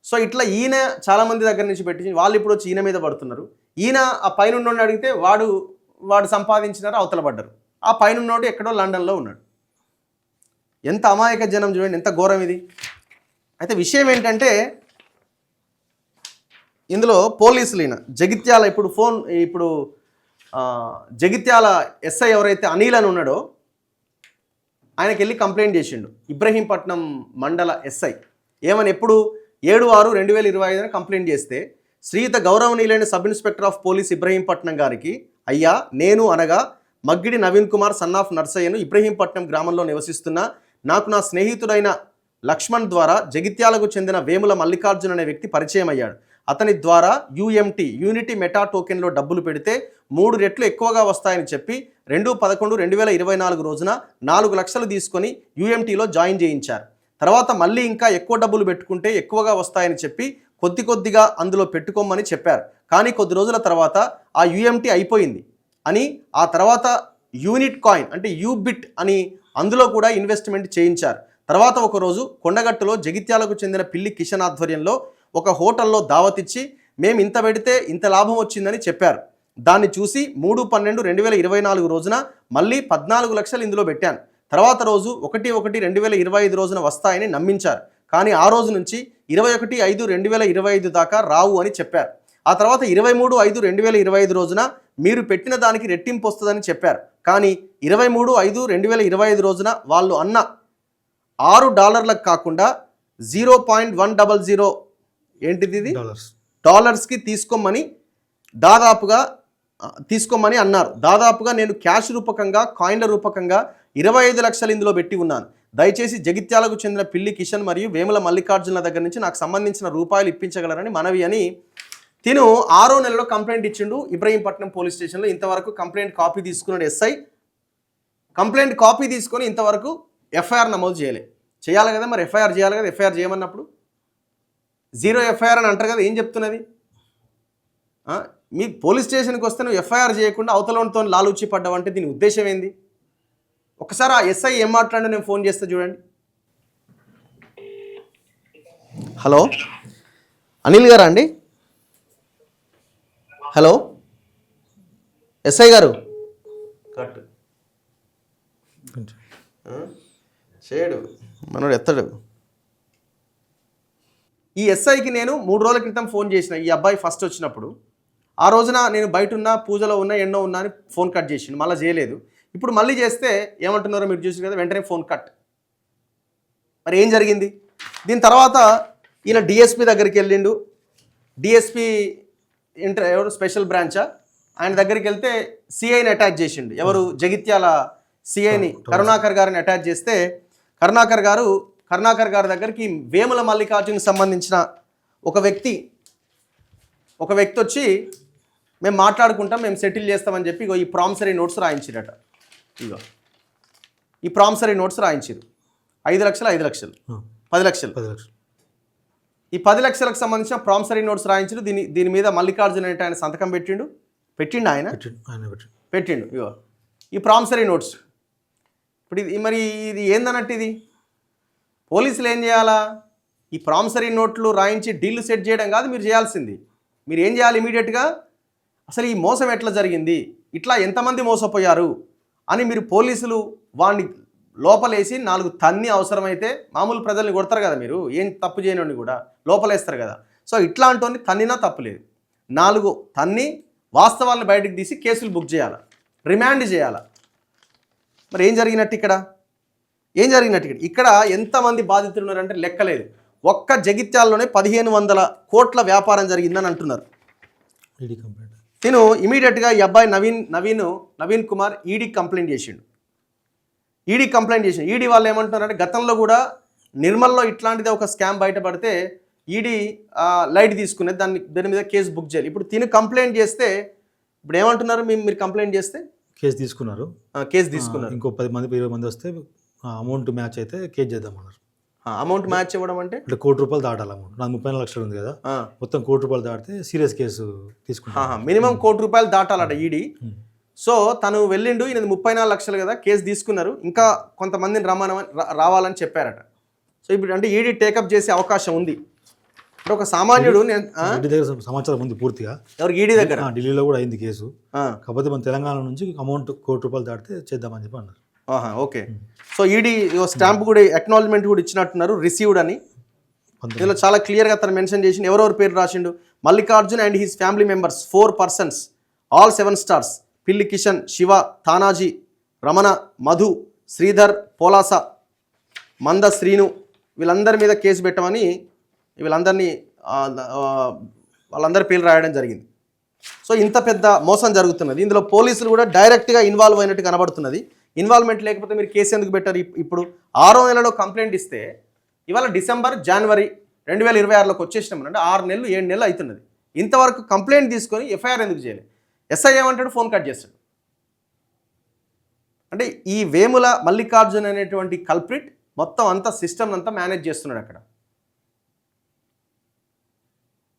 So ఇట్లా ఈయన చాలామంది దగ్గర నుంచి పెట్టి వాళ్ళు ఇప్పుడు వచ్చి ఈయన మీద పడుతున్నారు. ఈయన ఆ పైన అడిగితే వాడు సంపాదించినారు, అవతల పడ్డారు. ఆ పైన ఎక్కడో లండన్లో ఉన్నాడు. ఎంత అమాయక జనం చూడండి, ఎంత ఘోరం ఇది. అయితే విషయం ఏంటంటే ఇందులో పోలీసులు ఈయన జగిత్యాల ఇప్పుడు జగిత్యాల ఎస్ఐ ఎవరైతే అనిల్ అని ఉన్నాడో ఆయనకి వెళ్ళి కంప్లైంట్ చేసిండు. ఇబ్రహీంపట్నం మండల ఎస్ఐ ఏమని ఎప్పుడు 7/6/2025 కంప్లైంట్ చేస్తే శ్రీయుత గౌరవనీయులైన sub inspector of police Ibrahimpatnam గారికి, అయ్యా నేను అనగా మగ్గిడి నవీన్ కుమార్ సన్ ఆఫ్ నర్సయ్యను ఇబ్రహీంపట్నం గ్రామంలో నివసిస్తున్న నాకు నా స్నేహితుడైన లక్ష్మణ్ ద్వారా జగిత్యాలకు చెందిన వేముల మల్లికార్జున్ అనే వ్యక్తి పరిచయం అయ్యాడు. అతని ద్వారా యూనిటీ మెటా టోకెన్లో డబ్బులు పెడితే 3 రెట్లు ఎక్కువగా వస్తాయని చెప్పి 2/11/2024 రోజున 4 లక్షలు తీసుకొని యూఎంటీలో జాయిన్ చేయించారు. తర్వాత మళ్ళీ ఇంకా ఎక్కువ డబ్బులు పెట్టుకుంటే ఎక్కువగా వస్తాయని చెప్పి కొద్దిగా అందులో పెట్టుకోమని చెప్పారు. కానీ కొద్ది రోజుల తర్వాత ఆ యూఎంటీ అయిపోయింది అని, ఆ తర్వాత యూనిట్ కాయిన్ అంటే యూబిట్ అని అందులో కూడా ఇన్వెస్ట్మెంట్ చేయించారు. తర్వాత ఒకరోజు కొండగట్టులో జగిత్యాలకు చెందిన పిల్లి కిషన్ ఆధ్వర్యంలో ఒక హోటల్లో దావతిచ్చి మేము ఇంత పెడితే ఇంత లాభం వచ్చిందని చెప్పారు. దాన్ని చూసి 3/12/2024 రోజున మళ్ళీ 14 లక్షలు ఇందులో పెట్టాను. తర్వాత రోజు 1/1/2025 రోజున వస్తాయని నమ్మించారు. కానీ ఆ రోజు నుంచి 21/5/2025 దాకా రావు అని చెప్పారు. ఆ తర్వాత 23/5/2025 రోజున మీరు పెట్టిన దానికి రెట్టింపు వస్తుందని చెప్పారు. కానీ 23/5/2025 రోజున వాళ్ళు అన్న $6 కాకుండా 0.100 ఏంటిది ఇది డాలర్స్కి తీసుకోమని అన్నారు. దాదాపుగా నేను క్యాష్ రూపకంగా కాయిన్ల రూపకంగా 25 లక్షలు ఇందులో పెట్టి ఉన్నాను. దయచేసి జగిత్యాలకు చెందిన పిల్లి కిషన్ మరియు వేముల మల్లికార్జున దగ్గర నుంచి నాకు సంబంధించిన రూపాయలు ఇప్పించగలరని మనవి అని తిను 6వ నెలలో కంప్లైంట్ ఇచ్చిండు ఇబ్రహీంపట్నం పోలీస్ స్టేషన్లో. ఇంతవరకు కంప్లైంట్ కాపీ తీసుకున్నాడు ఎస్ఐ. కంప్లైంట్ కాపీ తీసుకొని ఇంతవరకు ఎఫ్ఐఆర్ నమోదు చేయాలి కదా, మరి ఎఫ్ఐఆర్ చేయాలి కదా. ఎఫ్ఐఆర్ చేయమన్నప్పుడు 0 ఎఫ్ఐఆర్ అని అంటారు కదా, ఏం చెప్తున్నది? మీ పోలీస్ స్టేషన్కి వస్తే నువ్వు ఎఫ్ఐఆర్ చేయకుండా అవతలతో లాలూచి పడ్డావంటే దీని ఉద్దేశం ఏంది? ఒకసారి ఆ ఎస్ఐ ఏం మాట్లాడో నేను ఫోన్ చేస్తా చూడండి. హలో అనిల్ గారా అండి? హలో ఎస్ఐ గారు, కట్ చేయడు మనోడు, ఎత్తడు. ఈ ఎస్ఐకి నేను 3 రోజుల క్రితం ఫోన్ చేసిన. ఈ అబ్బాయి ఫస్ట్ వచ్చినప్పుడు ఆ రోజున నేను బయట ఉన్నా, పూజలో ఉన్నా, ఎన్నో ఉన్నా అని ఫోన్ కట్ చేసిండు. మళ్ళీ చేయలేదు. ఇప్పుడు మళ్ళీ చేస్తే ఏమంటున్నారో మీరు చూసి కదా, వెంటనే ఫోన్ కట్. మరి ఏం జరిగింది? దీని తర్వాత ఈయన డిఎస్పీ దగ్గరికి వెళ్ళిండు. డిఎస్పీ ఎవరు స్పెషల్ బ్రాంచా, ఆయన దగ్గరికి వెళ్తే సిఐని అటాచ్ చేసిండు. ఎవరు? జగిత్యాల సిఐని కరుణాకర్ గారిని అటాచ్ చేస్తే కరుణాకర్ గారి దగ్గరికి వేముల మల్లికార్జునకి సంబంధించిన ఒక వ్యక్తి వచ్చి మేము మాట్లాడుకుంటాం, మేము సెటిల్ చేస్తామని చెప్పి ఈ ప్రామిసరీ నోట్స్ రాయించిరట. ఇగో ఈ ప్రామిసరీ నోట్స్ రాయించారు. 5 లక్షలు 10 లక్షలు. ఈ 10 లక్షలకు సంబంధించిన ప్రామిసరీ నోట్స్ రాయించారు. దీని మీద మల్లికార్జున అంటే ఆయన సంతకం పెట్టిండు. ఇగో ఈ ప్రామిసరీ నోట్స్. ఇప్పుడు ఇది ఏందన్నట్టు ఇది పోలీసులు ఏం చేయాలా? ఈ ప్రామిసరీ నోట్లు రాయించి డీల్ సెట్ చేయడం కాదు మీరు చేయాల్సింది. మీరు ఏం చేయాలి? ఇమీడియట్గా అసలు ఈ మోసం ఎట్లా జరిగింది, ఇట్లా ఎంతమంది మోసపోయారు అని మీరు పోలీసులు వాడిని లోపలేసి 4 తన్ని, అవసరమైతే మామూలు ప్రజల్ని కొడతారు కదా, మీరు ఏం తప్పు చేయని కూడా లోపలేస్తారు కదా. సో ఇట్లాంటి తన్నినా తప్పులేదు. 4 తన్ని వాస్తవాలను బయటకు తీసి కేసులు బుక్ చేయాలి, రిమాండ్ చేయాలి. మరి ఏం జరిగినట్టు ఇక్కడ? ఇక్కడ ఎంతమంది బాధితులు ఉన్నారంటే లెక్కలేదు. ఒక్క జగిత్యాల్లోనే 1500 కోట్ల వ్యాపారం జరిగిందని అంటున్నారు. తిను ఇమీడియట్గా ఈ అబ్బాయి నవీన్ కుమార్ ఈడీకి కంప్లైంట్ చేసిండు. ఈడీ వాళ్ళు ఏమంటున్నారంటే గతంలో కూడా నిర్మల్లో ఇట్లాంటిదే ఒక స్కామ్ బయటపడితే ఈడీ లైట్ తీసుకునేది, దాని మీద కేసు బుక్ చేయాలి. ఇప్పుడు తిను కంప్లైంట్ చేస్తే ఇప్పుడు ఏమంటున్నారు? మీరు కంప్లైంట్ చేస్తే కేసు తీసుకున్నారు. ఇంకో 10 మంది 20 మంది వస్తే అమౌంట్ మ్యాచ్ అయితే కేసు చేద్దామన్నారు. అమౌంట్ మ్యాచ్ ఇవ్వడం అంటే ₹1 కోటి దాటాలి. అమౌంట్ నాకు 34 లక్షలు ఉంది కదా, మొత్తం ₹1 కోటి దాటితే సీరియస్ కేసు తీసుకుంటాను. మినిమం ₹1 కోటి దాటాలట ఈడీ. సో తను వెళ్ళిండు, ఈయన 34 లక్షలు కదా, కేసు తీసుకున్నారు. ఇంకా కొంతమందిని రావాలని చెప్పారట. సో ఇప్పుడు అంటే ఈడీ టేకప్ చేసే అవకాశం ఉంది. అంటే ఒక సామాన్యుడు రెడ్డి దగ్గర సమాచారం ఉంది పూర్తిగా. ఎవరికి ఈడీ దగ్గర ఢిల్లీలో కూడా అయింది కేసు. కాకపోతే మన తెలంగాణ నుంచి అమౌంట్ ₹1,00,00,000 దాటితే చేద్దామని చెప్పి అన్నారు. ఓకే. సో ఈడీ స్టాంప్ కూడా అక్నాలజ్మెంట్ కూడా ఇచ్చినట్టున్నారు, రిసీవ్డ్ అని. ఇందులో చాలా క్లియర్గా తను మెన్షన్ చేసి ఎవరెవరి పేరు రాసిండు. Mallikarjun and his family members 4 persons, all 7 stars, పిల్లి కిషన్, శివ, తానాజీ, రమణ, మధు, శ్రీధర్, పోలాస, మంద శ్రీను, వీళ్ళందరి మీద కేసు పెట్టమని వీళ్ళందరినీ వాళ్ళందరి పేర్లు రాయడం జరిగింది. సో ఇంత పెద్ద మోసం జరుగుతున్నది. ఇందులో పోలీసులు కూడా డైరెక్ట్గా ఇన్వాల్వ్ అయినట్టు కనబడుతున్నది. ఇన్వాల్వ్మెంట్ లేకపోతే మీరు కేసు ఎందుకు పెట్టారు? ఇప్పుడు 6వ నెలలో కంప్లైంట్ ఇస్తే ఇవాళ డిసెంబర్, జనవరి 2026లోకి వచ్చేసినామనంటే 6 నెలలు 7 నెలలు అవుతున్నది. ఇంతవరకు కంప్లైంట్ తీసుకొని ఎఫ్ఐఆర్ ఎందుకు చేయలేదు? ఎస్ఐ ఏమంటాడు? ఫోన్ కట్ చేస్తాడు. అంటే ఈ వేముల మల్లికార్జున్ అనేటువంటి కల్ప్రిట్ మొత్తం అంతా సిస్టమ్ అంతా మేనేజ్ చేస్తున్నాడు అక్కడ.